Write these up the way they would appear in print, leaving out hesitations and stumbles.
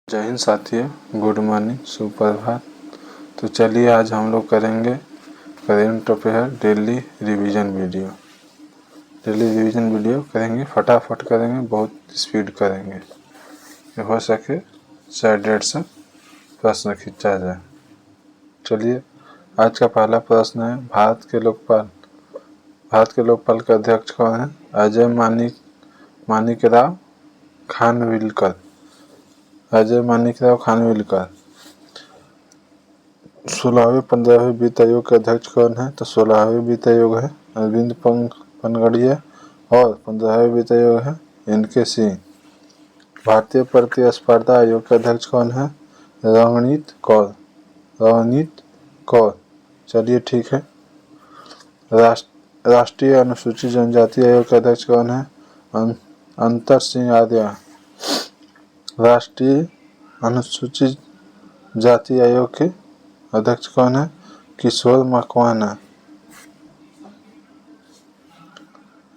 जय हिंद साथियों, good morning, सुप्रभात। तो चलिए आज हम लोग करेंगे current affair daily revision video करेंगे। फटाफट करेंगे, बहुत स्पीड करेंगे, हो सके 150 प्रश्न खींचा जाए। चलिए, आज का पहला प्रश्न है, भारत के लोकपाल के अध्यक्ष कौन है? अजय माणिकराव खानविलकर। 16वें 15वें वित्त आयोग के अध्यक्ष कौन है? तो 16वें वित्त आयोग है अरविंद पनगड़िया और 15वें वित्त आयोग है NK सिंह। भारतीय प्रतिस्पर्धा आयोग के अध्यक्ष कौन है? रवनीत कौर। चलिए ठीक है। राष्ट्रीय अनुसूचित जनजाति आयोग के अध्यक्ष कौन है? अंतर सिंह आर्य। राष्ट्रीय अनुसूचित जाति आयोग के अध्यक्ष कौन है? किशोर मकवाना।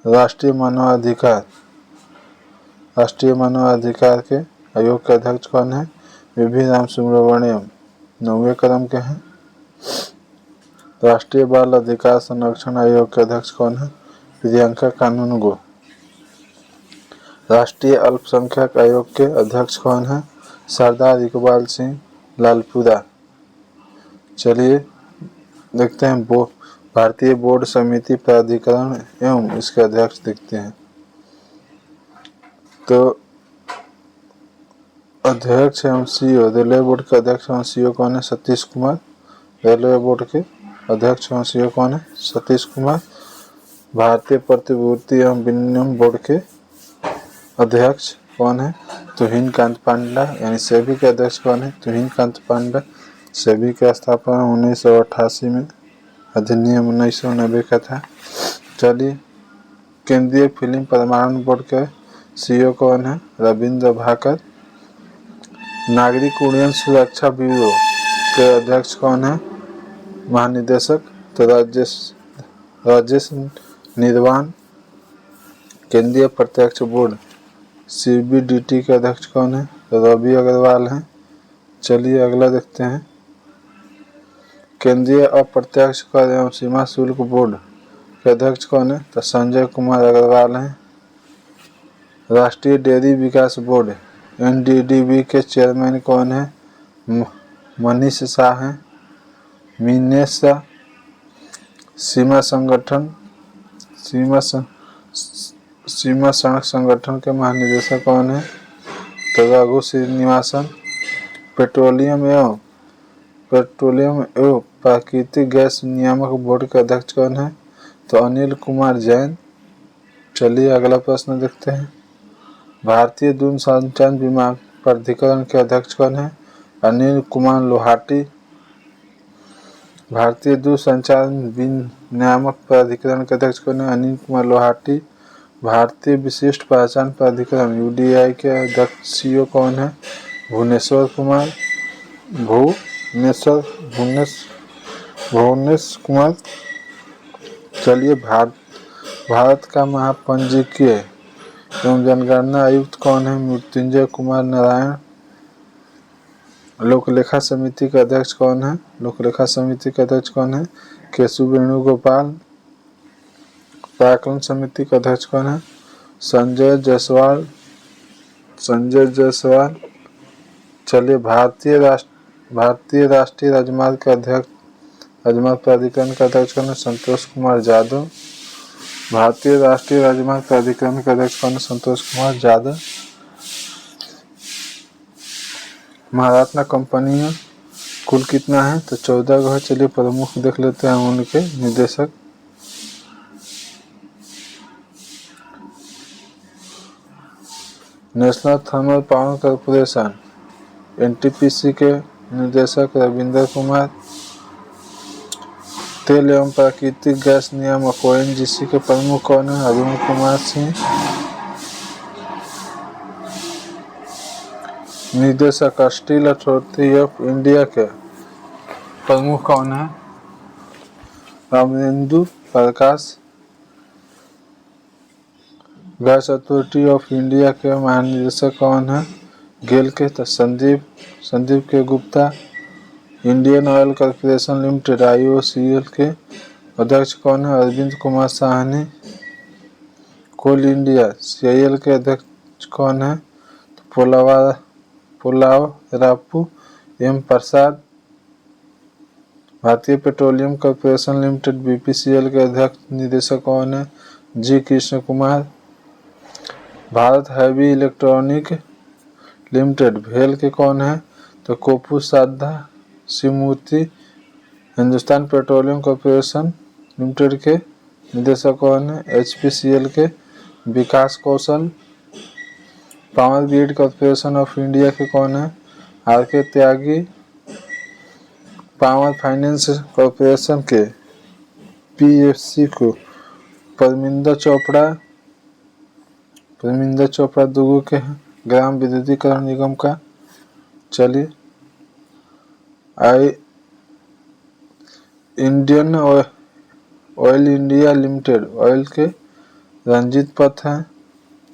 राष्ट्रीय मानवाधिकार के आयोग के अध्यक्ष कौन है? वी राम सुब्रमण्यम, 9वें क्रम के हैं। राष्ट्रीय बाल अधिकार संरक्षण आयोग के अध्यक्ष कौन है? प्रियंका कानूनगो। राष्ट्रीय अल्पसंख्यक आयोग के अध्यक्ष कौन है? सरदार इकबाल सिंह लालपुरा। चलिए देखते हैं, भारतीय बोर्ड समिति प्राधिकरण एवं इसके अध्यक्ष देखते हैं। तो अध्यक्ष एवं CEO रेलवे बोर्ड के अध्यक्ष एवं CEO कौन है? सतीश कुमार। रेलवे बोर्ड के अध्यक्ष एवं CEO कौन है? सतीश कुमार। भारतीय प्रतिभूति एवं विनिमय बोर्ड के अध्यक्ष कौन है? तुहिन कांत पांडा। यानी सेबी के अध्यक्ष कौन है? तुहिन कांत पांडा। सेबी का स्थापना 1988 में, अधिनियम 1990 का था। चलिए, केंद्रीय फिल्म प्रमाणन बोर्ड के CEO कौन है? रविंद्र भाकर। नागरिक उड्डयन सुरक्षा ब्यूरो के अध्यक्ष कौन है? महानिदेशक तो राजेश निर्वाण। केंद्रीय प्रत्यक्ष बोर्ड CBDT के अध्यक्ष कौन है? रवि अग्रवाल हैं। चलिए अगला देखते हैं, केंद्रीय अप्रत्यक्ष कर एवं सीमा शुल्क बोर्ड के अध्यक्ष कौन है? तो संजय कुमार अग्रवाल हैं। राष्ट्रीय डेयरी विकास बोर्ड NDDB के चेयरमैन कौन है? मनीष शाह हैं। मीनेश शाह। सीमा सड़क संगठन के महानिदेशक कौन है? तो रघु श्रीनिवासन। पेट्रोलियम एवं प्राकृतिक गैस नियामक बोर्ड के अध्यक्ष कौन है? तो अनिल कुमार जैन। चलिए अगला प्रश्न देखते हैं, भारतीय दूरसंचार विमान प्राधिकरण के अध्यक्ष कौन है? अनिल कुमार लोहाटी। भारतीय दूरसंचार विनियामक प्राधिकरण के अध्यक्ष कौन है? अनिल कुमार लोहाटी। भारतीय विशिष्ट पहचान प्राधिकरण UDI के अध्यक्ष CEO कौन है? भुवनेश्वर कुमार। चलिए, भारत का महापंजीकीय एवं जनगणना आयुक्त कौन है? मृत्युंजय कुमार नारायण। लोकलेखा समिति के अध्यक्ष कौन है? केशव वेणुगोपाल। प्राक्कलन समिति के अध्यक्ष कौन है? संजय जायसवाल। चलिए, भारतीय राष्ट्रीय राजमार्ग प्राधिकरण का अध्यक्ष कौन है? संतोष कुमार जाधव। भारतीय राष्ट्रीय राजमार्ग प्राधिकरण का अध्यक्ष कौन है? संतोष कुमार जाधव। महारत्ना कंपनियां कुल कितना है? तो 14 को है। चलिए प्रमुख देख लेते हैं उनके निदेशक। National thermal power corporation NTPC के निदेशक रविंद्र कुमार। तेल एवं प्राकृतिक गैस नियामक ONGC के प्रमुख कौन है? अरुण कुमार सिंह। निदेशक स्टील अथॉरिटी ऑफ इंडिया के प्रमुख कौन है? रामेंदु प्रकाश। गैस अथॉरिटी ऑफ इंडिया के महानिदेशक कौन है? गेल के तो संदीप के Gupta. Indian oil corporation limited IOCL के अध्यक्ष कौन है? अरविंद कुमार साहनी। कोल इंडिया CIL के अध्यक्ष कौन है? तो पुलावरापू M प्रसाद। भारतीय पेट्रोलियम कॉर्पोरेशन लिमिटेड BPCL के अध्यक्ष निदेशक कौन है? G Krishna Kumar. Bharat heavy electronic limited भेल के कौन है? तो Kopu Sadha Shivamurthy. Hindustan petroleum corporation limited के निदेशक कौन है? HPCL के Vikas Kaushal. Power grid corporation of India के कौन है? RK Tyagi. Power finance corporation के PFC को परमिंदर चोपड़ा दुगो के ग्राम विद्युतीकरण निगम का। चलिए Indian oil India limited oil के रंजीत पथ हैं।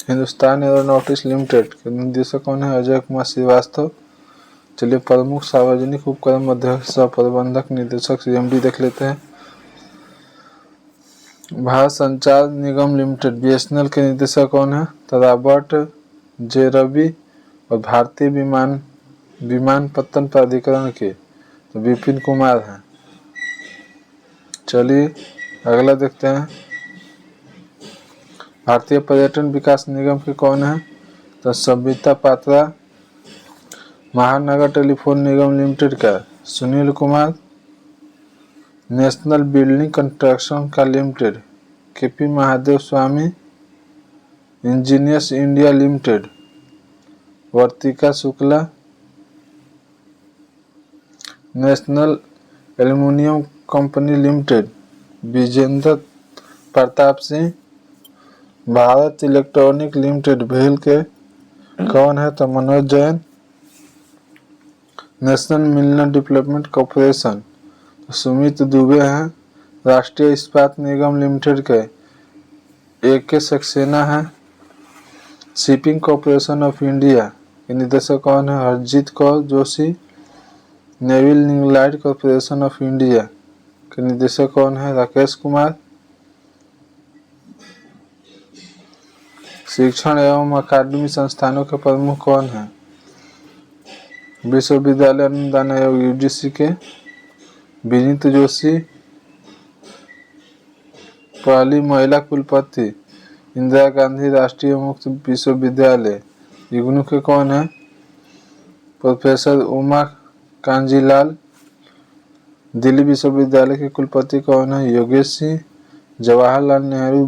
हिंदुस्तान एरोनॉटिक्स लिमिटेड के निदेशक कौन है? अजय कुमार श्रीवास्तव। चलिए प्रमुख सार्वजनिक उपक्रम अध्यक्ष सह प्रबंधक निदेशक CMD देख लेते हैं। भारत संचार निगम लिमिटेड BSNL के निदेशक कौन है? तो रॉबर्ट J रवि। और भारतीय विमानपत्तन प्राधिकरण के तो विपिन कुमार हैं। चलिए अगला देखते हैं। भारतीय पर्यटन विकास निगम के कौन है? तो सविता पात्रा। महानगर टेलीफोन निगम लिमिटेड का Sunil Kumar. National building construction का limited KP Mahadev Swami. Engineers India limited Vartika Shukla. National aluminium company limited Vijendra Pratap Singh. Bharat electronic limited भेल के कौन है? तो Manoj Jain. National mineral development corporation Sumit Dubey हैं। राष्ट्रीय इस्पात निगम लिमिटेड के AK सक्सेना है। शिपिंग कॉर्पोरेशन ऑफ इंडिया के निदेशक कौन है? हरजीत कौर जोशी। नेविल लिंकलाइट कॉर्पोरेशन ऑफ इंडिया के निदेशक कौन है? राकेश कुमार। शिक्षण एवं अकादमी संस्थानों के प्रमुख कौन है? विश्वविद्यालय अनुदान आयोग UGC के विनीत जोशी। पहली महिला कुलपति इंदिरा गांधी राष्ट्रीय मुक्त विश्वविद्यालय IGNOU के कौन है? प्रोफेसर उमा कांजीलाल। दिल्ली विश्वविद्यालय के कुलपति कौन है? योगेश सिंह। जवाहरलाल नेहरू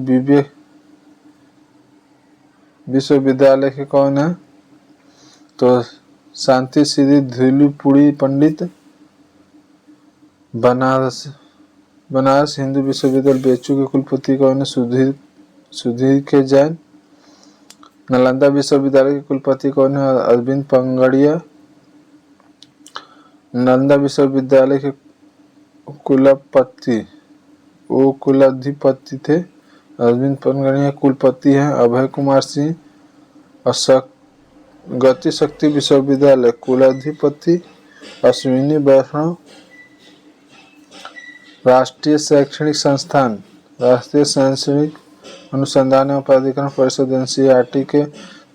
विश्वविद्यालय के कौन है? तो शांति श्री धुलीपुड़ी पंडित। बनारस हिंदू विश्वविद्यालय BHU के कुलपति कौन है? सुधीर के जैन। नालंदा विश्वविद्यालय के कुलपति कौन है? अरविंद पंगड़िया। नालंदा विश्वविद्यालय के कुलाधिपति थे अरविंद पंगड़िया। कुलपति हैं अभय कुमार सिंह। और गति शक्ति विश्वविद्यालय कुलाधिपति अश्विनी वैष्णव। राष्ट्रीय शैक्षणिक अनुसंधान एवं प्राधिकरण परिषद NCERT के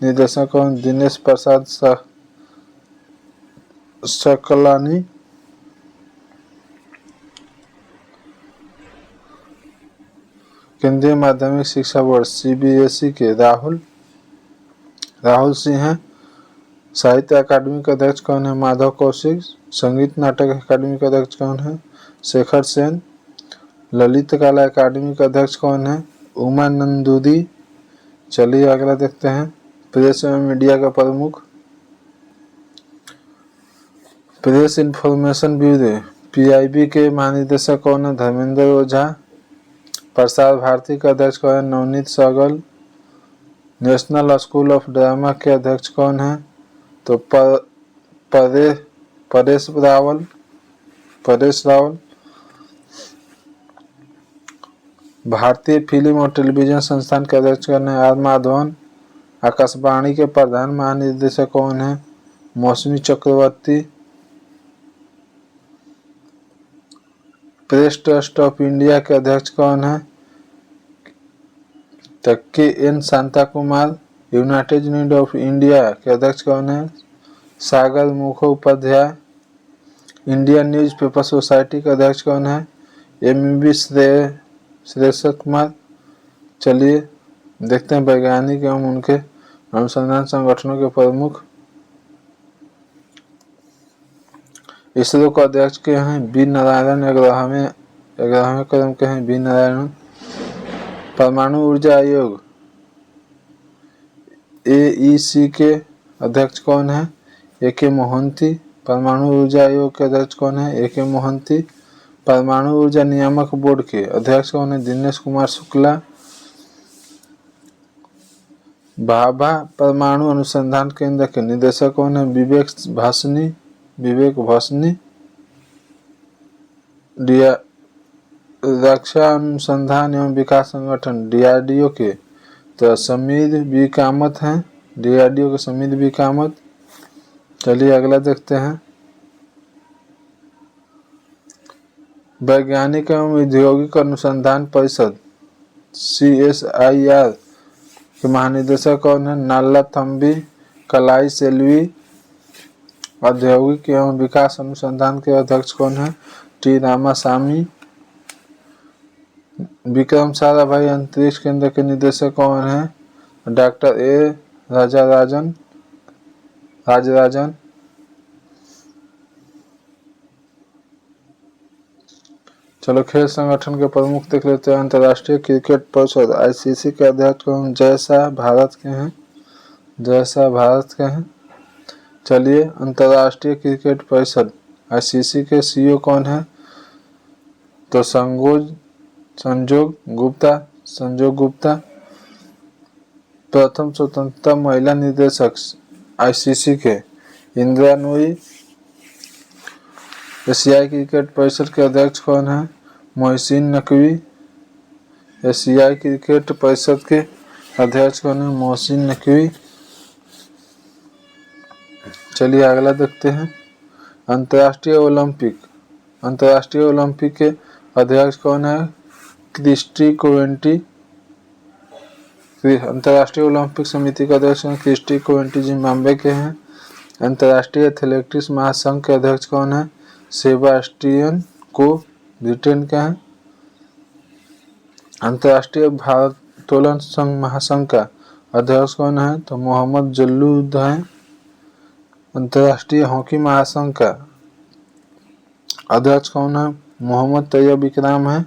निदेशक कौन? दिनेश प्रसाद सकलानी। केंद्रीय माध्यमिक शिक्षा बोर्ड CBSE के राहुल सिंह हैं। साहित्य अकादमी का अध्यक्ष कौन है? माधव कौशिक। संगीत नाटक अकादमी का अध्यक्ष कौन है? शेखर सेन। ललित कला अकादमी का अध्यक्ष कौन है? उमा नंदूदी। चलिए अगला देखते हैं। प्रेस एवं मीडिया का प्रमुख प्रेस इंफॉर्मेशन ब्यूरो PIB के महानिदेशक कौन है? धर्मेंद्र ओझा। प्रसार भारती का अध्यक्ष कौन है? Navneet Sehgal. National school of drama के अध्यक्ष कौन है? तो परेश रावल। भारतीय फिल्म और टेलीविजन संस्थान के अध्यक्ष कौन है? R माधवन। आकाशवाणी के प्रधान महानिदेशक कौन है? Mousami Chakraborty. Press trust of India के अध्यक्ष कौन है? तो K N. Shanta Kumar. United union of India के अध्यक्ष कौन है? Sagar Mukhopadhyay. Indian newspaper society का अध्यक्ष कौन है? एम.वी. श्रेयस कुमार। चलिए देखते हैं वैज्ञानिक एवं उनके अनुसंधान संगठनों के प्रमुख। इसरो का अध्यक्ष के हैं वी नारायण। 11वें क्रम के हैं वी नारायण। परमाणु ऊर्जा आयोग AEC के अध्यक्ष कौन है? A.K. मोहंती। परमाणु ऊर्जा आयोग के अध्यक्ष कौन है? A.K. मोहंती। परमाणु ऊर्जा नियामक बोर्ड के अध्यक्ष कौन है? दिनेश कुमार शुक्ला। भाभा परमाणु अनुसंधान केंद्र के निदेशक कौन है? विवेक भासनी। रक्षा अनुसंधान एवं विकास संगठन DRDO के तो समीर बी कामत हैं। DRDO के समीर बी कामत। चलिए अगला देखते हैं। वैज्ञानिक एवं औद्योगिक अनुसंधान परिषद CSIR के महानिदेशक कौन है? नाल्लाथम्बी कलाई सेल्वी। औद्योगिक एवं विकास अनुसंधान के अध्यक्ष कौन है? T. रामासामी। विक्रम साराभाई अंतरिक्ष केंद्र के निदेशक कौन है? Doctor A. राजराजन। चलो खेल संगठन के प्रमुख देख लेते हैं। अंतर्राष्ट्रीय क्रिकेट परिषद ICC के अध्यक्ष कौन? जय शाह भारत के हैं। चलिए अंतर्राष्ट्रीय क्रिकेट परिषद ICC के CEO कौन है? तो संजोग गुप्ता। प्रथम स्वतंत्रता महिला निदेशक ICC के इंदिरा नूई। एशियाई क्रिकेट परिषद के अध्यक्ष कौन है? मोहसिन नकवी। एशियाई क्रिकेट परिषद के अध्यक्ष कौन है? मोहसिन नकवी। चलिए अगला देखते हैं। अंतर्राष्ट्रीय ओलंपिक के अध्यक्ष कौन है? क्रिस्टी कोवेंटी। अंतर्राष्ट्रीय ओलंपिक समिति के अध्यक्ष क्रिस्टी कोवेंटी जिम्बाब्वे के हैं। अंतर्राष्ट्रीय एथलेटिक्स महासंघ के अध्यक्ष कौन है? सेबास्टियन को ब्रिटेन के हैं। अंतर्राष्ट्रीय भारोत्तोलन संघ महासंघ का अध्यक्ष कौन है? तो मोहम्मद जल्लूद हैं। अंतर्राष्ट्रीय हॉकी महासंघ का अध्यक्ष कौन है? मोहम्मद तैयब इकराम है।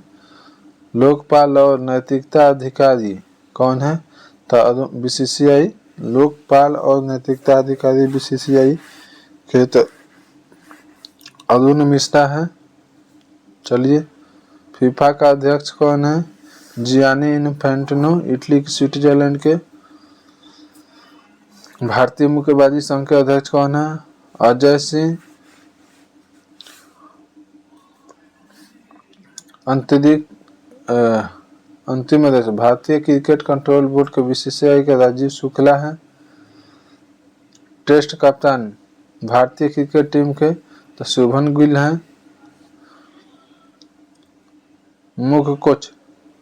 लोकपाल और नैतिकता अधिकारी कौन है? तो BCCI। लोकपाल और नैतिकता अधिकारी BCCI के तो अरुण मिश्रा है। चलिए फीफा का अध्यक्ष कौन है? Gianni Infantino. इटली स्विट्जरलैंड के। भारतीय मुक्केबाजी संघ के अध्यक्ष कौन है? अजय सिंह। अंतिम अध्यक्ष भारतीय क्रिकेट कंट्रोल बोर्ड के BCCI के राजीव शुक्ला है। टेस्ट कप्तान भारतीय क्रिकेट टीम के तो शुभन गिल हैं। मुख्य कोच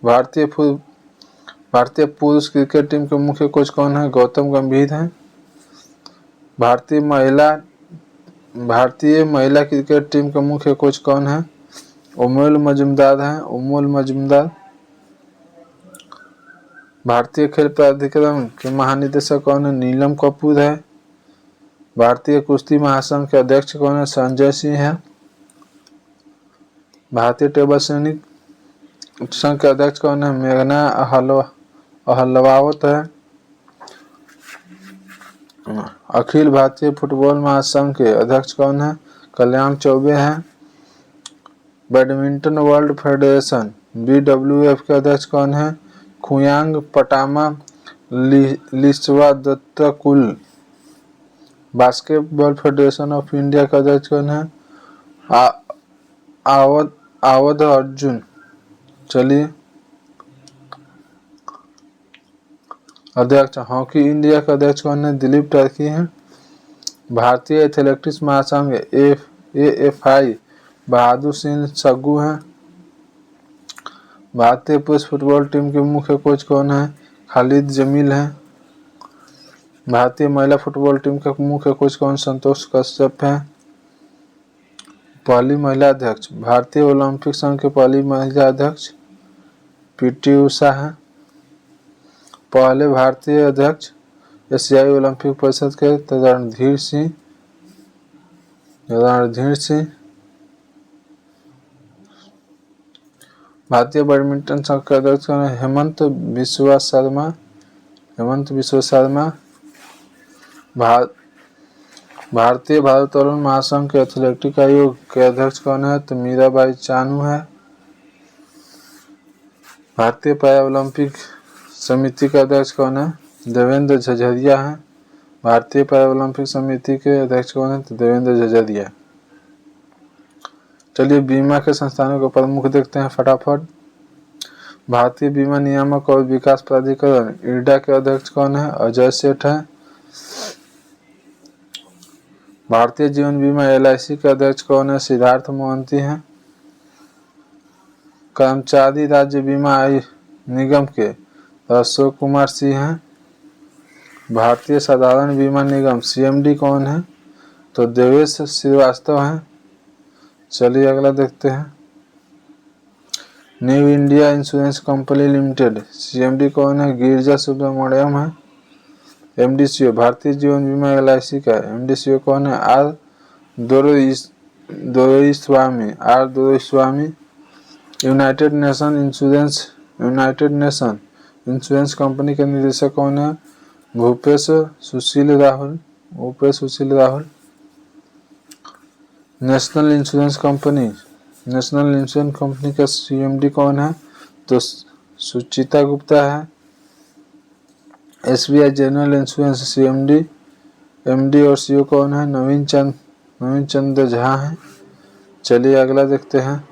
भारतीय पुरुष क्रिकेट टीम के मुख्य कोच कौन है? गौतम गंभीर हैं। भारतीय महिला क्रिकेट टीम के मुख्य कोच कौन है? उमोल मजुमदार हैं। भारतीय खेल प्राधिकरण के महानिदेशक कौन है? नीलम कपूर है। भारतीय कुश्ती महासंघ के अध्यक्ष कौन है? संजय सिंह है। भारतीय टेबल टेनिस संघ के अध्यक्ष कौन है? मेघना अहलवावत है। अखिल भारतीय फुटबॉल महासंघ के अध्यक्ष कौन है? कल्याण चौबे हैं। बैडमिंटन वर्ल्ड फेडरेशन BWF के अध्यक्ष कौन है? Khunying Patama Leeswadtrakul. Basketball federation of India का अध्यक्ष कौन है? आवध अर्जुन। चलिए अध्यक्ष हॉकी इंडिया का अध्यक्ष कौन है? दिलीप टर्की हैं। भारतीय एथलेटिक्स महासंघ AFI बहादुर सिंह सग्गू हैं। भारतीय पुरुष फुटबॉल टीम के मुख्य कोच कौन है? खालिद जमील हैं। भारतीय महिला फुटबॉल टीम के मुख्य कोच कौन? संतोष कश्यप हैं। पहली महिला अध्यक्ष भारतीय ओलंपिक संघ के पहली महिला अध्यक्ष PT उषा हैं। पहले भारतीय अध्यक्ष एशियाई ओलंपिक परिषद के रणधीर सिंह। भारतीय बैडमिंटन संघ के अध्यक्ष कौन है? हेमंत बिश्वा शर्मा। भारतीय भारोत्तोलन महासंघ के एथलेटिक आयोग के अध्यक्ष कौन है? तो मीराबाई चानू है। भारतीय पैरा ओलंपिक समिति के अध्यक्ष कौन है? देवेंद्र झझरिया हैं। भारतीय पैरा ओलंपिक समिति के अध्यक्ष कौन है? तो देवेंद्र झझरिया। चलिए बीमा के संस्थानों के प्रमुख देखते हैं फटाफट। भारतीय बीमा नियामक और विकास प्राधिकरण IRDA के अध्यक्ष कौन है? अजय सेठ हैं। भारतीय जीवन बीमा LIC के अध्यक्ष कौन है? सिद्धार्थ मोहंती हैं। कर्मचारी राज्य बीमा निगम के अशोक कुमार सिंह हैं। भारतीय साधारण बीमा निगम CMD कौन है? तो देवेश श्रीवास्तव हैं। चलिए अगला देखते हैं। New India insurance company limited CMD कौन है? गिरिजा सुब्रमण्यम है। MDCO भारतीय जीवन बीमा LIC का MDCO कौन है? R Doraiswamy. United nation insurance company के निदेशक कौन है? भूपेश सुशील राहुल। नेशनल इंश्योरेंस कंपनी का CMD कौन है? तो सुचिता गुप्ता है। SBI जनरल इंश्योरेंस MD और CEO कौन है? नवीन चंद्र झा है। चलिए अगला देखते हैं।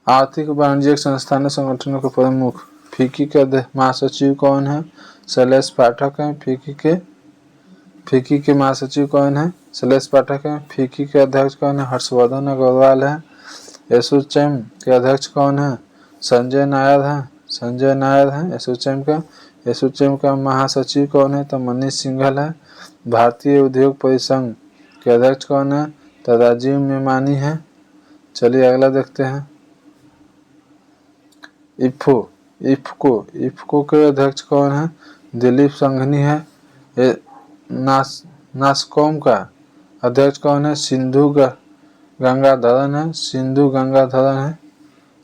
आर्थिक वाणिज्यिक संस्थानों संगठनों के प्रमुख FICCI के महासचिव कौन है? शैलेश पाठक हैं। FICCI के महासचिव कौन है? शैलेश पाठक हैं। FICCI के अध्यक्ष कौन है? हर्षवर्धन अग्रवाल है। एसोचैम के अध्यक्ष कौन है? संजय नायर हैं। एसोचैम का महासचिव कौन है? तो मनीष सिंघल है। भारतीय उद्योग परिसंघ के अध्यक्ष कौन है? तो राजीव मेमानी है। चलिए अगला देखते हैं। इफ्को के अध्यक्ष कौन है? दिलीप संघनी है। नासकॉम का अध्यक्ष कौन है? सिंधु गंगाधरन है।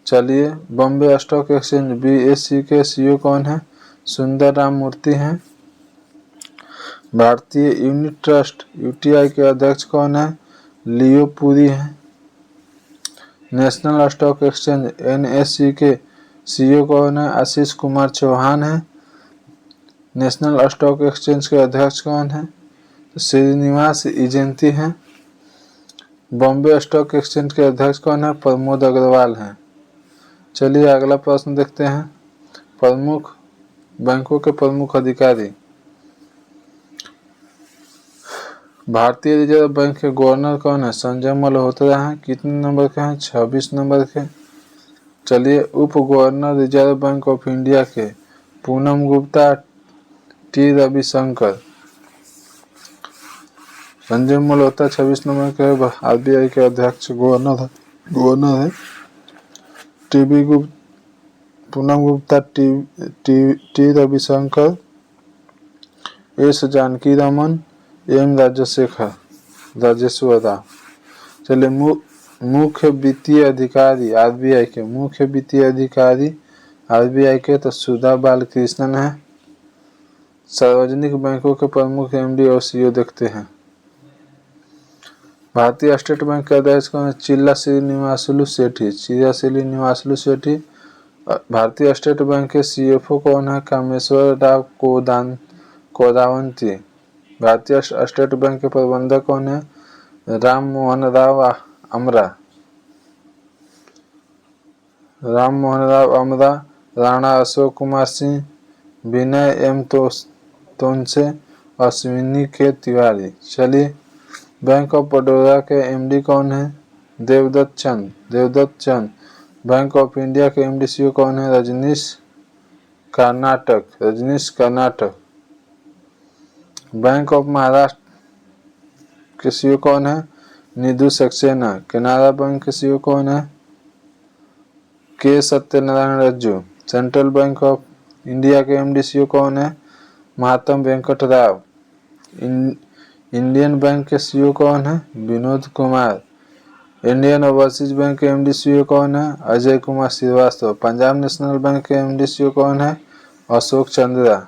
चलिए बॉम्बे स्टॉक एक्सचेंज BSE के CEO कौन है? सुंदर राम मूर्ति हैं। भारतीय यूनिट ट्रस्ट UTI के अध्यक्ष कौन है? लियो पुरी हैं। नेशनल स्टॉक एक्सचेंज NSE के CEO कौन है? आशीष कुमार चौहान है। नेशनल स्टॉक एक्सचेंज के अध्यक्ष कौन है? श्रीनिवास इजेंती हैं। बॉम्बे स्टॉक एक्सचेंज के अध्यक्ष कौन है? प्रमोद अग्रवाल हैं। चलिए अगला प्रश्न देखते हैं। प्रमुख बैंकों के प्रमुख अधिकारी। भारतीय रिजर्व बैंक के गवर्नर कौन है? संजय मल्होत्रा हैं। कितने नंबर के हैं? 26 नंबर के। चलिए उप governor reserve bank of India के पूनम गुप्ता T रविशंकर। संजय मल्होत्रा 26 नंबर के RBI के अध्यक्ष गवर्नर है। Poonam Gupta T Ravishankar, S Janaki Raman, M Rajeshwar Rao. चलिए मुख्य वित्तीय अधिकारी RBI के तो सुधा बालकृष्णन है। सार्वजनिक बैंकों के प्रमुख MD और CEO देखते हैं। भारतीय स्टेट बैंक के अध्यक्ष कौन है? चिल्ला श्रीनिवासलू सेठी। भारतीय स्टेट बैंक के CFO कौन है? कामेश्वर राव कोदावंती। भारतीय स्टेट बैंक के प्रबंधक कौन है? राम मोहन राव अमरा। राणा अशोक कुमार सिंह विनय एम तोनसे, अश्विनी के तिवारी। चलिए, बैंक ऑफ बड़ौदा के एमडी कौन है? देवदत्त चंद। बैंक ऑफ इंडिया के एमडी सीईओ कौन है? रजनीश कर्नाटक। बैंक ऑफ महाराष्ट्र के सीईओ कौन है? निधु सक्सेना। केनरा बैंक के सीईओ कौन है? के सत्यनारायण रज्जू। सेंट्रल बैंक ऑफ इंडिया के एमडी सीईओ कौन है? महात्म वेंकट राव। इंडियन बैंक के सीईओ कौन है? Vinod Kumar. Indian overseas bank के एमडी सीईओ कौन है? अजय कुमार श्रीवास्तव। पंजाब नेशनल बैंक के एमडी सीईओ कौन है? अशोक चंद्रा।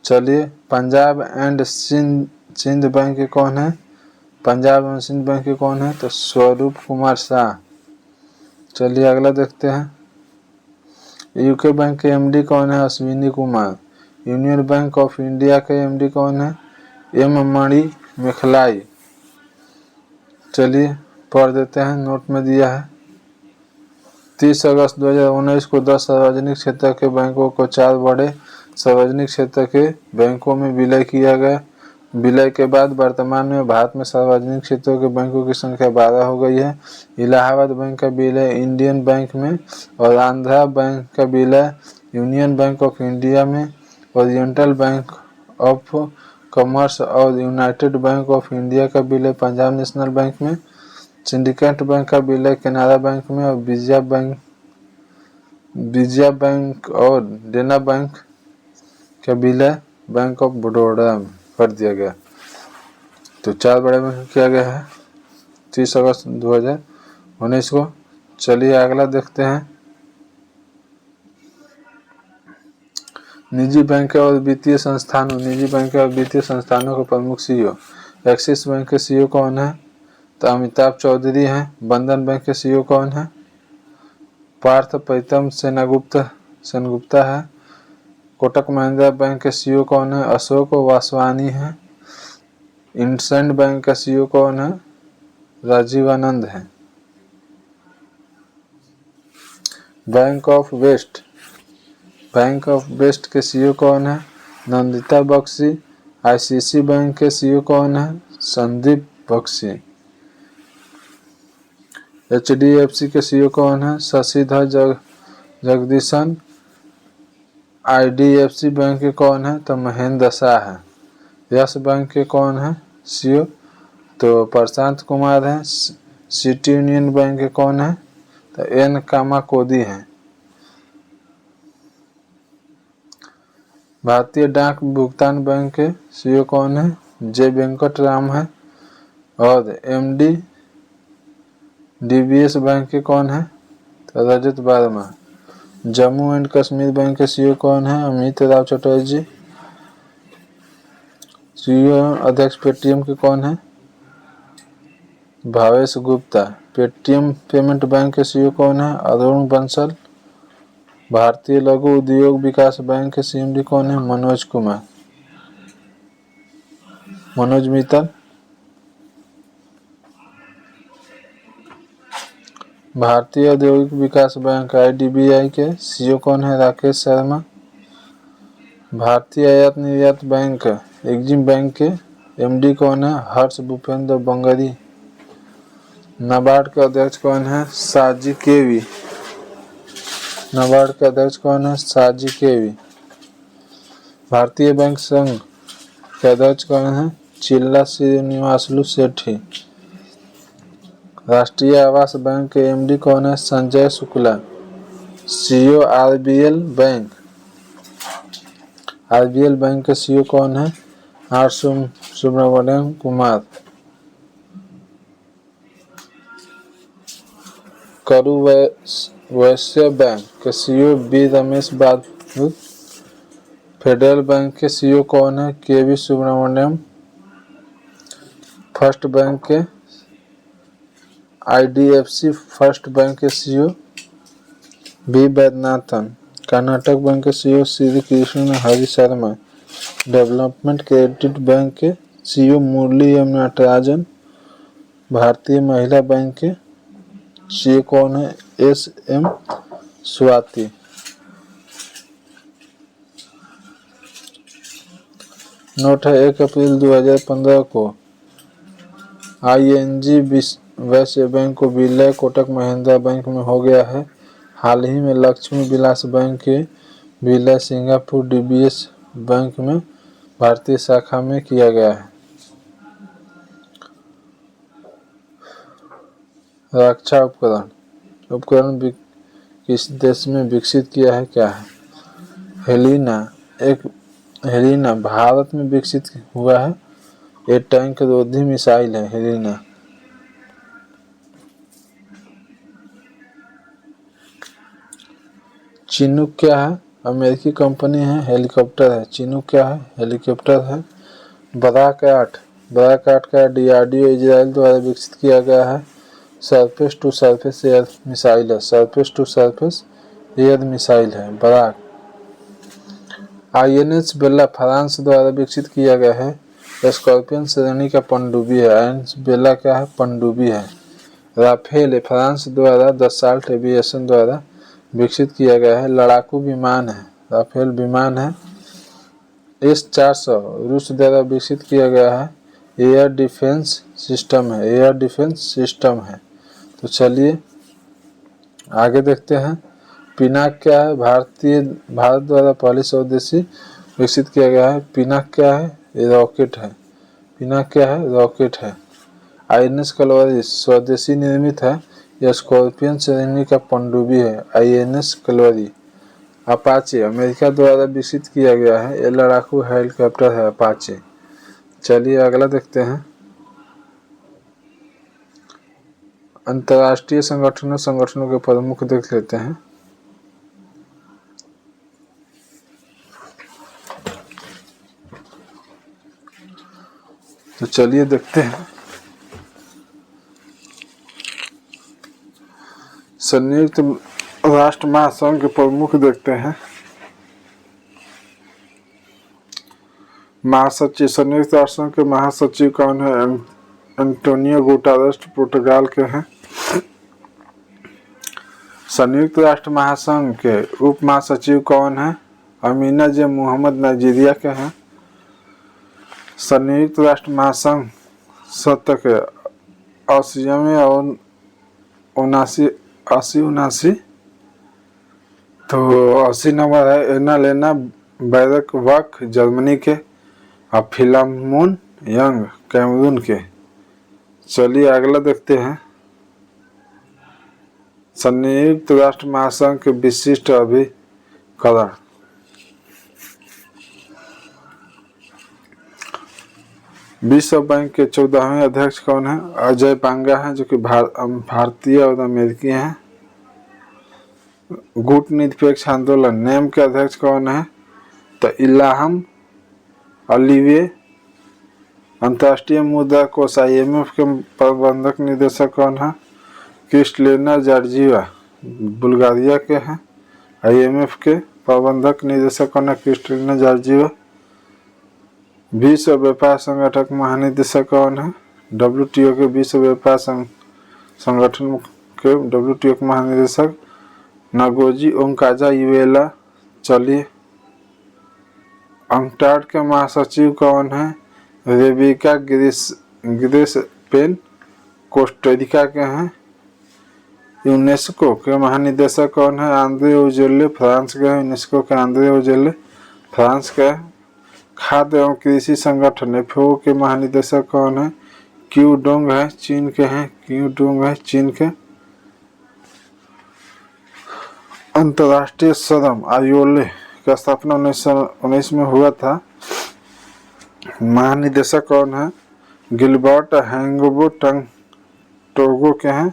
चलिए, पंजाब एंड सिंध बैंक के कौन है? पंजाब एवं सिंध बैंक के कौन है? तो स्वरूप कुमार शाह। चलिए, अगला देखते हैं। यूके बैंक के एमडी कौन है? Ashwini Kumar. Union bank of India के एमडी कौन है? एम मणि मेखलाई। चलिए, पढ़ देते हैं, नोट में दिया है। 30 अगस्त 2019 को 10 सार्वजनिक क्षेत्र के बैंकों को 4 बड़े सार्वजनिक क्षेत्र के बैंकों में विलय किया गया। विलय के बाद वर्तमान में भारत में सार्वजनिक क्षेत्रों के बैंकों की संख्या 12 हो गई है। इलाहाबाद बैंक का विलय इंडियन बैंक में, और आंध्रा बैंक का विलय यूनियन बैंक ऑफ इंडिया में, ओरिएंटल बैंक ऑफ कॉमर्स और यूनाइटेड बैंक ऑफ इंडिया का विलय पंजाब नेशनल बैंक में, सिंडिकेट बैंक का विलय केनरा बैंक में, और विजया बैंक और देना बैंक का विलय बैंक ऑफ बड़ौदा में कर दिया गया। तो 4 बड़े बैंक किया गया है 30 अगस्त 2019 को। चलिए, अगला देखते हैं। निजी बैंक और वित्तीय संस्थानों के प्रमुख सीईओ। एक्सिस बैंक के सीईओ कौन है? तो अमिताभ चौधरी हैं। बंधन बैंक के सीईओ कौन है? पार्थ प्रीतम सेनगुप्ता है। कोटक महिंद्रा बैंक के सीईओ कौन है? अशोक वासवानी है। इंडसइंड बैंक का सीईओ कौन है? राजीव आनंद है। बैंक ऑफ वेस्ट के सीईओ कौन है? नंदिता बख्शी। आईसीसी बैंक के सीईओ कौन है? संदीप बख्शी। एचडीएफसी के सीईओ कौन है? शशिधर जगदीशन। आईडीएफसी बैंक के कौन है? तो महेंद्र शाह है। यस बैंक के कौन है सीईओ? तो प्रशांत कुमार है। सिटी यूनियन बैंक के कौन है? तो एन कामाकोदी है। भारतीय डाक भुगतान बैंक के सीईओ कौन है? जे वेंकट राम है। और एमडी डीबीएस बैंक के कौन है? तो रजत वर्मा। जम्मू एंड कश्मीर बैंक के सीईओ कौन है? अमित राव चटर्जी। सीईओ अध्यक्ष पेटीएम के कौन है? Bhavesh Gupta. Paytm payment bank के सीईओ कौन है? अरुण बंसल। भारतीय लघु उद्योग विकास बैंक के सीएमडी कौन है? मनोज मित्तल। भारतीय औद्योगिक विकास बैंक आईडीबीआई के सीईओ कौन है? राकेश शर्मा। भारतीय आयात निर्यात बैंक एग्जिम बैंक के एमडी कौन है? हर्ष भूपेंद्र बंगरी। नाबार्ड के अध्यक्ष कौन है? साजी केवी। भारतीय बैंक संघ के अध्यक्ष कौन है? चिल्ला श्रीनिवासलू सेठी। राष्ट्रीय आवास बैंक के एमडी कौन है? Sanjay Shukla. CEO RBL bank के सीईओ कौन है? आर सुब्रमण्यम कुमार। करू वैश्य बैंक के CEO B Ramesh Babu. Federal bank के सीईओ कौन है? केवी सुब्रमण्यम। फर्स्ट बैंक के आईडीएफसी फर्स्ट बैंक के CEO B Vaidyanathan. Karnataka bank के CEO Shri Krishna Hari Sharma. Development credit bank के CEO Murali M Natarajan. Bharatiya Mahila bank के सीईओ कौन है? S M Swati. नोट है 1 अप्रैल 2015 को ING वैश्य बैंक को विलय कोटक महिंद्रा बैंक में हो गया है। हाल ही में लक्ष्मी विलास बैंक के विलय सिंगापुर DBS बैंक में भारतीय शाखा में किया गया है। रक्षा उपकरण किस देश में विकसित किया है, क्या है? हेलिना भारत में विकसित हुआ है। ये टैंक रोधी मिसाइल है हेलिना। चिनूक क्या है? अमेरिकी कंपनी है, हेलीकॉप्टर है। चिनूक क्या है? हेलीकॉप्टर है। बराक 8 का DRDO इजराइल द्वारा विकसित किया गया है। Surface to surface air missile है। Surface to surface air missile है बराक। INS बेला फ्रांस द्वारा विकसित किया गया है। स्कॉर्पियन श्रेणी का पनडुब्बी है। INS बेला क्या है? पनडुब्बी है। राफेल फ्रांस द्वारा दसाल्ट एविएशन द्वारा विकसित किया गया है। लड़ाकू विमान है। राफेल विमान है। S-400 रूस द्वारा विकसित किया गया है। एयर डिफेंस सिस्टम है। एयर डिफेंस सिस्टम है। तो चलिए आगे देखते हैं। पिनाक क्या है? भारत द्वारा पहली स्वदेशी विकसित किया गया है। पिनाक क्या है? ये रॉकेट है। पिनाक क्या है? रॉकेट है। INS कलवरी स्वदेशी निर्मित है। यह स्कॉर्पियन श्रेणी का पनडुब्बी है। INS कलवरी। अपाचे अमेरिका द्वारा विकसित किया गया है। यह लड़ाकू हेलीकॉप्टर है अपाचे। चलिए अगला देखते हैं। अंतर्राष्ट्रीय संगठनों के प्रमुख देख लेते हैं। तो चलिए देखते हैं। संयुक्त राष्ट्र महासंघ के प्रमुख देखते हैं। महासचिव संयुक्त राष्ट्र के महासचिव कौन है? एंटोनियो गुटेरेस पुर्तगाल के हैं। संयुक्त राष्ट्र महासंघ के उप महासचिव कौन है? अमीना जे मोहम्मद नाइजीरिया के हैं। संयुक्त राष्ट्र महासंघ सत्र के 80वें और 79 तो 80 नंबर है एना लेना बैरकबाक जर्मनी के और फिलमोन यंग कैमरून के। चलिए अगला देखते हैं। संयुक्त राष्ट्र महासंघ के विशिष्ट अभिकरण। विश्व बैंक के 14वें अध्यक्ष कौन है? अजय बांगा है, जो कि भारतीय और अमेरिकी हैं। गुट निरपेक्ष आंदोलन नेम के अध्यक्ष कौन है? तो इलाहम अलीवे। अंतर्राष्ट्रीय मुद्रा कोष IMF के प्रबंधक निदेशक कौन है? क्रिस्टलिना जॉर्जिवा बुल्गारिया के हैं। IMF के प्रबंधक निदेशक कौन है? Kristalina Georgieva. विश्व व्यापार संगठन महानिदेशक कौन है? WTO के विश्व व्यापार संगठन के WTO के महानिदेशक नगोजी ओंकाजा-इवेला। चलिए अंटार्कटिका के महासचिव कौन है? रेबेका ग्रीसपेन कोस्टारिका के हैं। यूनेस्को के महानिदेशक कौन है? आंद्रे उजोले फ्रांस के। यूनेस्को के आंद्रे उजोले फ्रांस के। खाद्य एवं कृषि संगठन FAO के महानिदेशक कौन है? क्यू डोंग है, चीन के हैं। क्यू डोंग है, चीन के। अंतर्राष्ट्रीय श्रम आयोग का स्थापना 1919 में हुआ था। महानिदेशक कौन है? गिलबर्ट हैंगबो टोगो के हैं।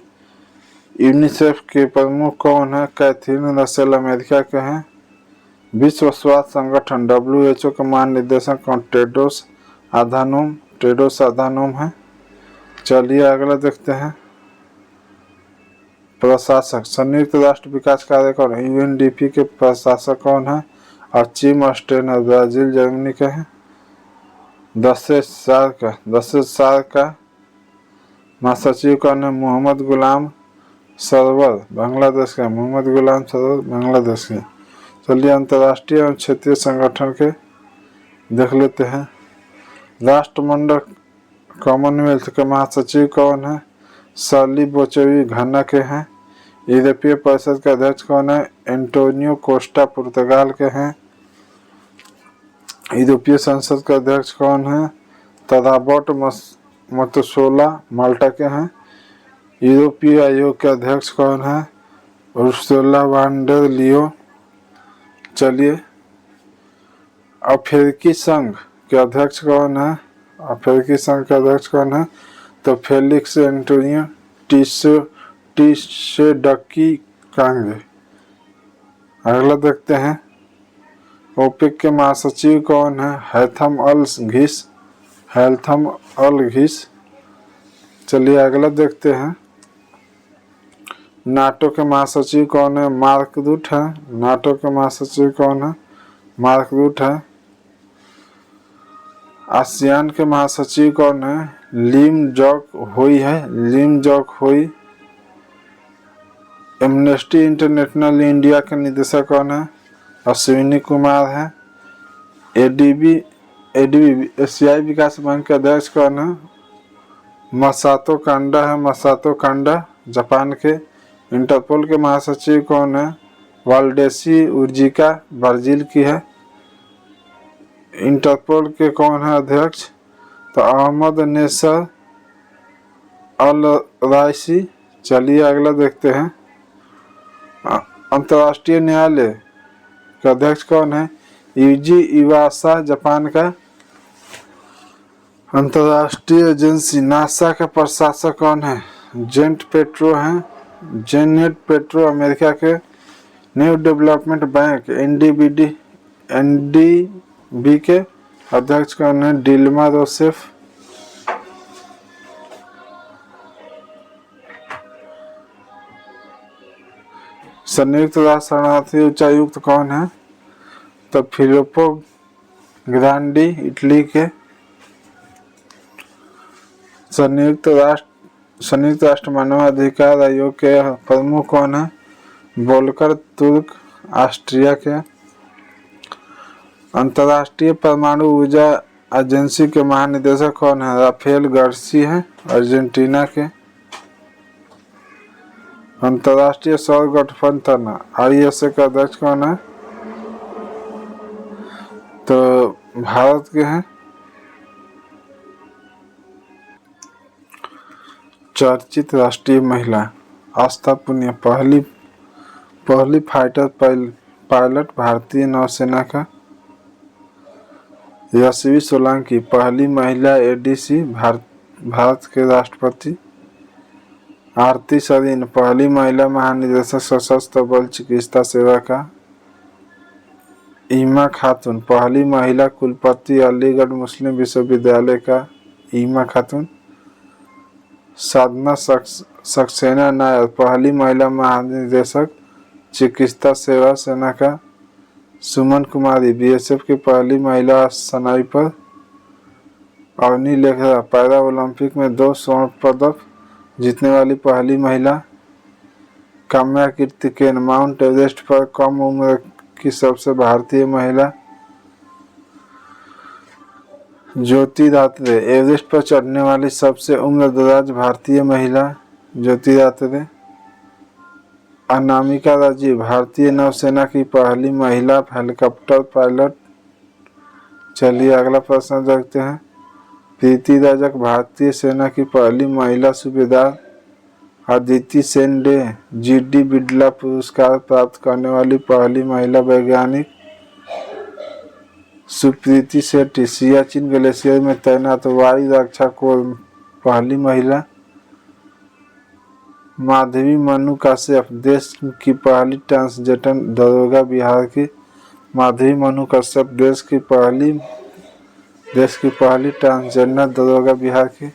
यूनिसेफ के प्रमुख कौन है? कैथरीन रसेल अमेरिका के हैं। विश्व स्वास्थ्य संगठन WHO के महानिदेशक कौन? टेड्रोस अधानोम है। चलिए अगला देखते हैं। प्रशासक संयुक्त राष्ट्र विकास कार्य कौन है? UNDP के प्रशासक कौन है? अचीम अस्टेनर ब्राजील जर्मनी के हैं। 10 साल का महासचिव कौन है? मोहम्मद गुलाम सरवर बांग्लादेश के। मोहम्मद गुलाम सरवर बांग्लादेश के। चलिए अंतर्राष्ट्रीय एवं क्षेत्रीय संगठन के देख लेते हैं। राष्ट्रमंडल कॉमनवेल्थ के महासचिव कौन है? सर्ली बोचेवी घाना के हैं। यूरोपीय परिषद के अध्यक्ष कौन है? एंटोनियो कोस्टा पुर्तगाल के हैं। यूरोपीय संसद के अध्यक्ष कौन है? तदाबट मतसोला माल्टा के हैं। यूरोपीय आयोग के अध्यक्ष कौन है? उर्सुला वॉन डेर लियो। चलिए, अफ्रीकी संघ के अध्यक्ष कौन है? अफ्रीकी संघ के अध्यक्ष कौन है? तो फेलिक्स एंटोनियो टिसेडकी कांगे। अगला देखते हैं, ओपेक के महासचिव कौन है? हैथम अल घिस। चलिए अगला देखते हैं, नाटो के महासचिव कौन है? मार्क रूट है। नाटो के महासचिव कौन है? मार्क रूट है। आसियान के महासचिव कौन है? लिम जॉक होई है। लिम जॉक होई। एमनेस्टी इंटरनेशनल इंडिया के निदेशक कौन है? अश्विनी कुमार है। एडीबी एशियाई विकास बैंक के अध्यक्ष कौन है? मसातो कांडा है। मसातो कांडा जापान के। इंटरपोल के महासचिव कौन है? वाल्डेसी उर्जिका ब्राजील की है। इंटरपोल के कौन है अध्यक्ष? तो अहमद नेसर अल राइसी। चलिए अगला देखते हैं, अंतर्राष्ट्रीय न्यायालय का अध्यक्ष कौन है? यूजी इवासा जापान का। अंतर्राष्ट्रीय एजेंसी नासा का प्रशासक कौन है? जेनेट पेट्रो अमेरिका के। न्यू डेवलपमेंट बैंक एनडीबी के अध्यक्ष कौन है? डिल्मा रोसेफ। संयुक्त राष्ट्र शरणार्थी उच्चायुक्त कौन है? तो फिलिप्पो ग्रांडी इटली के। संयुक्त राष्ट्र मानवाधिकार आयोग के प्रमुख कौन है? वोल्कर तुर्क ऑस्ट्रिया के। अंतर्राष्ट्रीय परमाणु ऊर्जा एजेंसी के महानिदेशक कौन है? राफेल गार्सी है अर्जेंटीना के। अंतर्राष्ट्रीय सौर गठबंधन आईएसए का अध्यक्ष कौन है? तो भारत के हैं। चर्चित राष्ट्रीय महिला आस्था पुनिया पहली फाइटर पायलट भारतीय नौसेना का। यशवी सोलंकी पहली महिला एडीसी भारत के राष्ट्रपति। आरती सरीन पहली महिला महानिदेशक सशस्त्र बल चिकित्सा सेवा का। ईमा खातून पहली महिला कुलपति अलीगढ़ मुस्लिम विश्वविद्यालय का। ईमा खातून। साधना सक्सेना नायर पहली महिला महानिदेशक चिकित्सा सेवा सेना का। सुमन कुमारी बीएसएफ की पहली महिला स्नाइपर। अवनी लेखरा पैरा ओलंपिक में 2 स्वर्ण पदक जीतने वाली पहली महिला। काम्या कीर्तिकेन माउंट एवरेस्ट पर कम उम्र की सबसे भारतीय महिला। ज्योति रात्रे एवरेस्ट पर चढ़ने वाली सबसे उम्रदराज भारतीय महिला। ज्योति रात्रे। अनामिका राजीव भारतीय नौसेना की पहली महिला हेलीकॉप्टर पायलट। चलिए अगला प्रश्न देखते हैं, प्रीति रजक भारतीय सेना की पहली महिला सूबेदार। अदिति सेन डे जीडी बिड़ला पुरस्कार प्राप्त करने वाली पहली महिला वैज्ञानिक। सुप्रीति शेट्टी सियाचिन ग्लेशियर में तैनात वायु रक्षा कोर पहली महिला। माधवी मनु कश्यप देश की पहली ट्रांसजेंडर दरोगा बिहार की। माधवी मनु कश्यप देश की पहली ट्रांसजेंडर दरोगा बिहार की।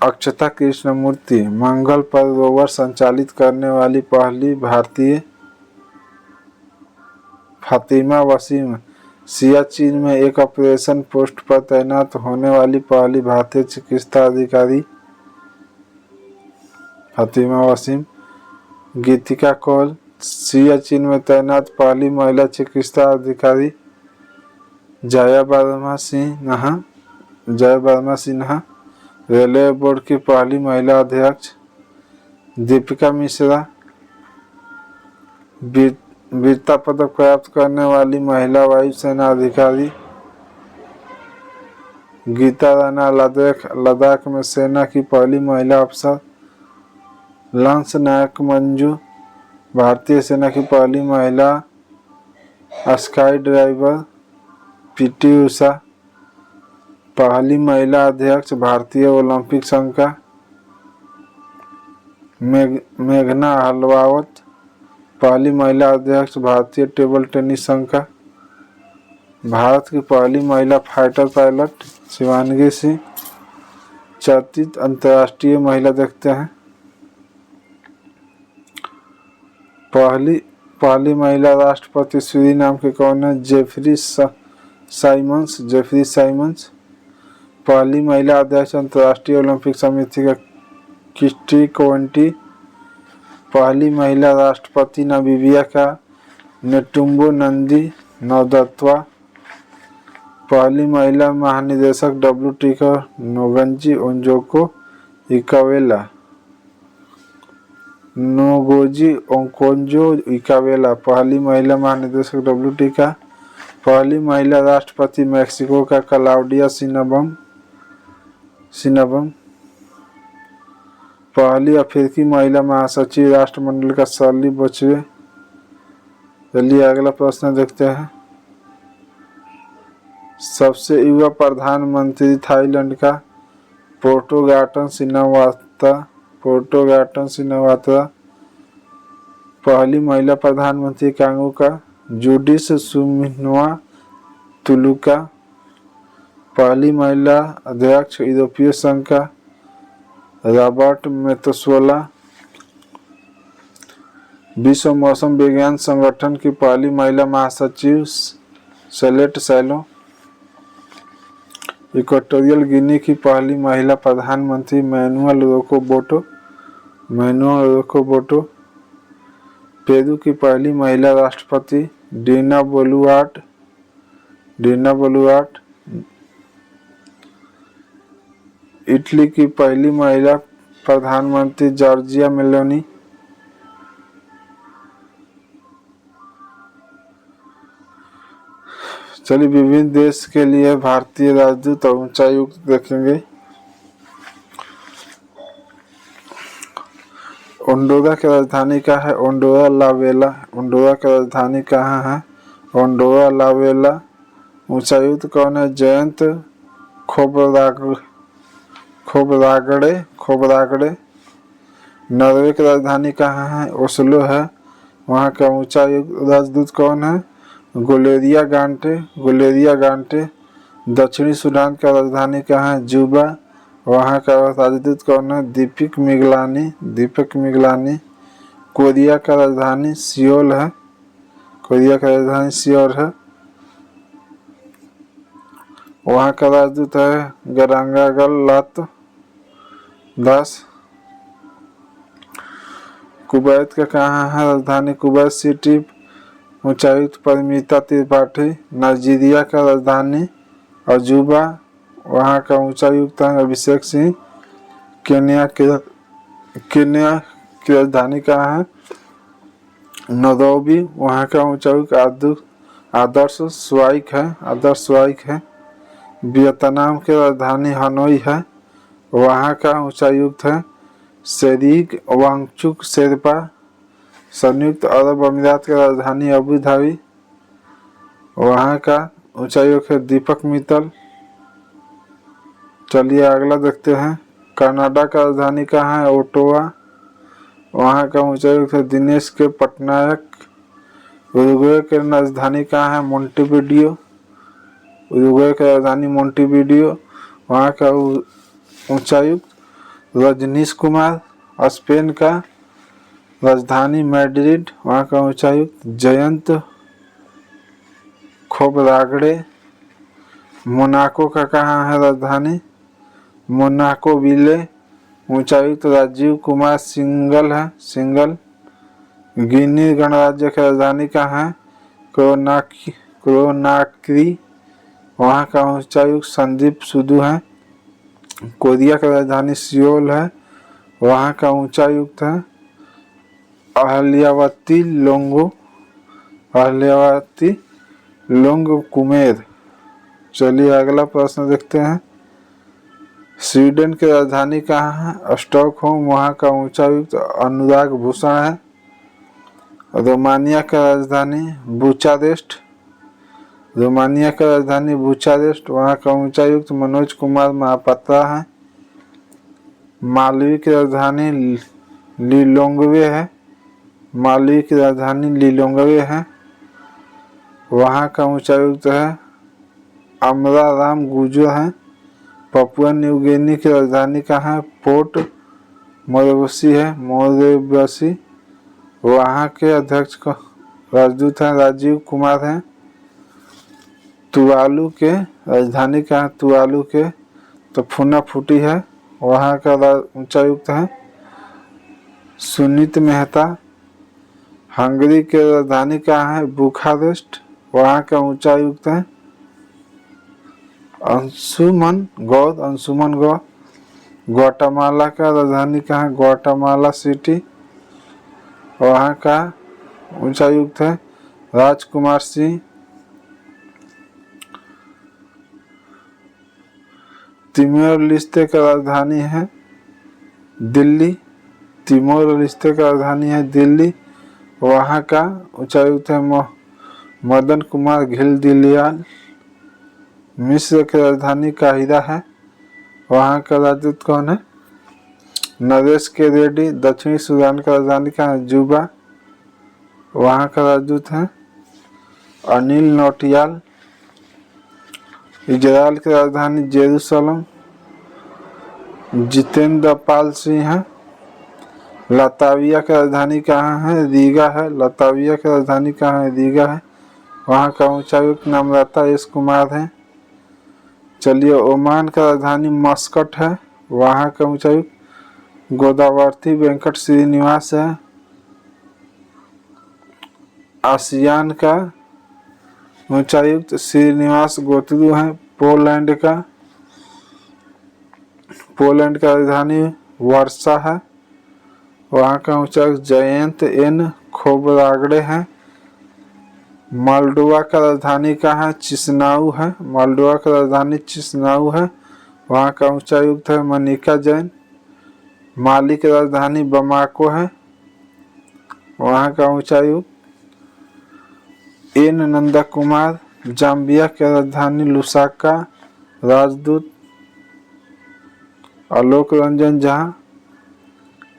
अक्षता कृष्णमूर्ति मंगल पर रोवर संचालित करने वाली पहली भारतीय। फातिमा वसीम सियाचिन में एक ऑपरेशन पोस्ट पर तैनात होने वाली पहली भारतीय चिकित्सा अधिकारी। फातिमा वसीम। गीतिका कौल सियाचिन में तैनात पहली महिला चिकित्सा अधिकारी। जयावर्मा सिन्हा। रेलवे बोर्ड की पहली महिला अध्यक्ष दीपिका मिश्रा। वीरता पदक प्राप्त करने वाली महिला वायुसेना अधिकारी गीता राणा। लद्दाख में सेना की पहली महिला अफसर लांस नायक मंजू। भारतीय सेना की पहली महिला स्काई ड्राइवर पीटी उषा। पहली महिला अध्यक्ष भारतीय ओलंपिक संघ का मेघना अहलावत। पहली महिला अध्यक्ष भारतीय टेबल टेनिस संघ का। भारत की पहली महिला फाइटर पायलट शिवांगी सिंह। चर्चित अंतर्राष्ट्रीय महिला देखते हैं। पहली महिला राष्ट्रपति सूरीनाम के कौन है? Jeffrey Simons. पहली महिला अध्यक्ष अंतर्राष्ट्रीय ओलंपिक समिति का क्रिस्टी कोवेंटी। पहली महिला राष्ट्रपति नामीबिया का नेटुम्बो नंदी नौदत्वा। पहली महिला महानिदेशक WT का नोगोजी ओकोंजो इकावेला। पहली महिला महानिदेशक WT का। पहली महिला राष्ट्रपति मैक्सिको का क्लाउडिया सिनबम। पहली अफ्रीकी महिला महासचिव राष्ट्रमंडल का शर्ली बचवे। चलिए अगला प्रश्न देखते हैं। सबसे युवा प्रधानमंत्री थाईलैंड का पोर्टोगाटन सिनावात्रा। पहली महिला प्रधानमंत्री कांगो का जुडिस सुमिनवा तुलुका। पहली महिला अध्यक्ष यूरोपीय संघ का रॉबर्ट मेत्सोला। विश्व मौसम विज्ञान संगठन की पहली महिला महासचिव सेलेट सैलो। इक्वाटोरियल गिनी की पहली महिला प्रधानमंत्री मैनुअल रोकोबोटो। पेरू की पहली महिला राष्ट्रपति डीना बोलुआर्ट। इटली की पहली महिला प्रधानमंत्री जॉर्जिया मेलोनी। चलिए विभिन्न देश के लिए भारतीय राजदूत और उच्चायुक्त देखेंगे। ओंडोरा की राजधानी क्या है? ओंडोरा की राजधानी कहाँ है? ओंडोरा लावेला। उच्चायुक्त कौन है? जयंत खोबरागड़े। नॉर्वे की राजधानी कहाँ है? ओस्लो है। वहाँ का उच्चायुक्त राजदूत कौन है? गोलेरिया गांटे। दक्षिणी सूडान का राजधानी कहाँ है? जुबा। वहाँ का राजदूत कौन है? दीपक मिगलानी। कोरिया का राजधानी सियोल है। वहाँ का राजदूत है गरांगागल दास। कुवैत का कहाँ है राजधानी? Kuwait city. उच्चायुक्त परिमिता त्रिपाठी। नाइजीरिया का राजधानी अजूबा। वहाँ का उच्चायुक्त है अभिषेक सिंह। केन्या की राजधानी कहाँ है? नैरोबी। वहाँ का उच्चायुक्त आदर्श स्वाइक है। वियतनाम की राजधानी हनोई है। वहाँ का उच्चायुक्त है शेरिग वांगचुक शेरपा। संयुक्त अरब अमीरात की राजधानी अबू धाबी। वहाँ का उच्चायुक्त है दीपक मित्तल। चलिए अगला देखते हैं। कनाडा का राजधानी कहाँ है? ओटावा। वहाँ का उच्चायुक्त है दिनेश के पटनायक। उरुग्वे की राजधानी कहाँ है? मोंटेविडियो। वहाँ का उच्चायुक्त रजनीश कुमार। स्पेन का राजधानी मैड्रिड। वहाँ का उच्चायुक्त जयंत खोबरागड़े। मोनाको का कहाँ है राजधानी? मोनाको विले। उच्चायुक्त राजीव कुमार सिंगल। गिनी गणराज्य की राजधानी कहाँ है? क्रोनाक्री। वहाँ का उच्चायुक्त संदीप सुधु है। कोरिया की राजधानी सियोल है, वहाँ का उच्चायुक्त है अहल्यावती लोंगकुमेर। चलिए अगला प्रश्न देखते हैं। स्वीडन की राजधानी कहाँ है? स्टॉकहोम, वहाँ का उच्चायुक्त अनुराग भूषण है। रोमानिया का राजधानी बुचारेस्ट, वहाँ का उच्चायुक्त मनोज कुमार महापात्रा है। मालवी की राजधानी लिलोंगवे है, वहाँ का उच्चायुक्त है अमरा राम गुजर है। पपुआ न्यू गिनी की राजधानी कहाँ है? पोर्ट मोरेबसी है, वहाँ के अध्यक्ष का राजदूत हैं राजीव कुमार हैं। तुवालू के राजधानी कहाँ है? तुवालू के तो फुनाफुटी है, वहाँ का उच्चायुक्त है सुनीत मेहता। हंगरी की राजधानी कहाँ है? बुखारेस्ट, वहाँ का उच्चायुक्त है अंशुमन गौर। ग्वाटेमाला का राजधानी कहाँ है? ग्वाटेमाला सिटी, वहाँ का उच्चायुक्त है राजकुमार सिंह। तिमोर लेस्ते का राजधानी है दिल्ली, वहाँ का उच्चायुक्त है मदन कुमार घिल्डियाल। मिस्र की राजधानी काहिरा है, वहाँ का राजदूत कौन है? नरेश के रेड्डी। दक्षिणी सूडान का राजधानी कहाँ है? जुबा, वहाँ का राजदूत है अनिल नौटियाल। इजराइल की राजधानी जेरूसलम, जितेंद्र पाल सिंह है। लताविया की राजधानी कहाँ है? रीगा है, वहाँ का उच्चायुक्त नम्रता एस कुमार है। चलिए ओमान का राजधानी मस्कट है, वहाँ का उच्चायुक्त गोदावर्थी वेंकट श्रीनिवास है। आसियान का उच्चायुक्त श्रीनिवास गोतरू है। पोलैंड का राजधानी वर्षा है, वहाँ का उच्चायुक्त जयंत एन खोबरागड़े हैं। मोल्डोवा का राजधानी कहाँ है? चिसिनाउ है, वहाँ का उच्चायुक्त है मनिका जैन। माली की राजधानी बमाको है, वहाँ का उच्चायुक्त एन नंदा कुमार। जाम्बिया की राजधानी लुसाका, राजदूत आलोक रंजन झा।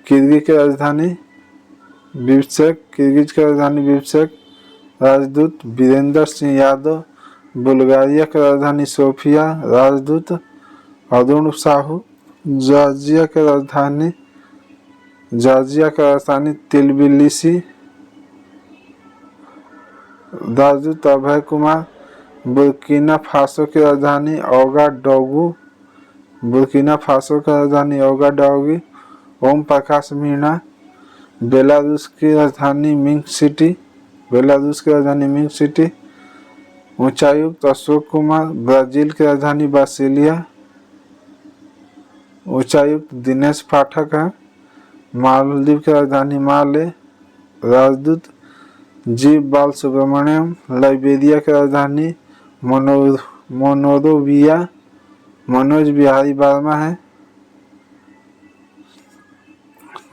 किर्गिज की राजधानी बिब्सेक, राजदूत वीरेंद्र सिंह यादव। बुल्गारिया की राजधानी सोफिया, राजदूत अरुण साहू। जॉर्जिया की राजधानी तिबिलिसी, राजदूत अभय कुमार। बुर्किना फासो की राजधानी ओगाडाओगी, ओम प्रकाश मीणा। बेलारूस की राजधानी मिंक सिटी, उच्चायुक्त अशोक कुमार। ब्राजील की राजधानी ब्रासिलिया, उच्चायुक्त दिनेश पाठक है। मालदीव की राजधानी माले, राजदूत जी बाल सुब्रमण्यम। लाइबेरिया की राजधानी मोनोरोविया, मनोज बिहारी वर्मा है।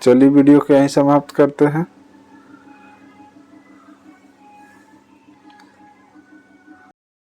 चलिए वीडियो को यहीं समाप्त करते हैं।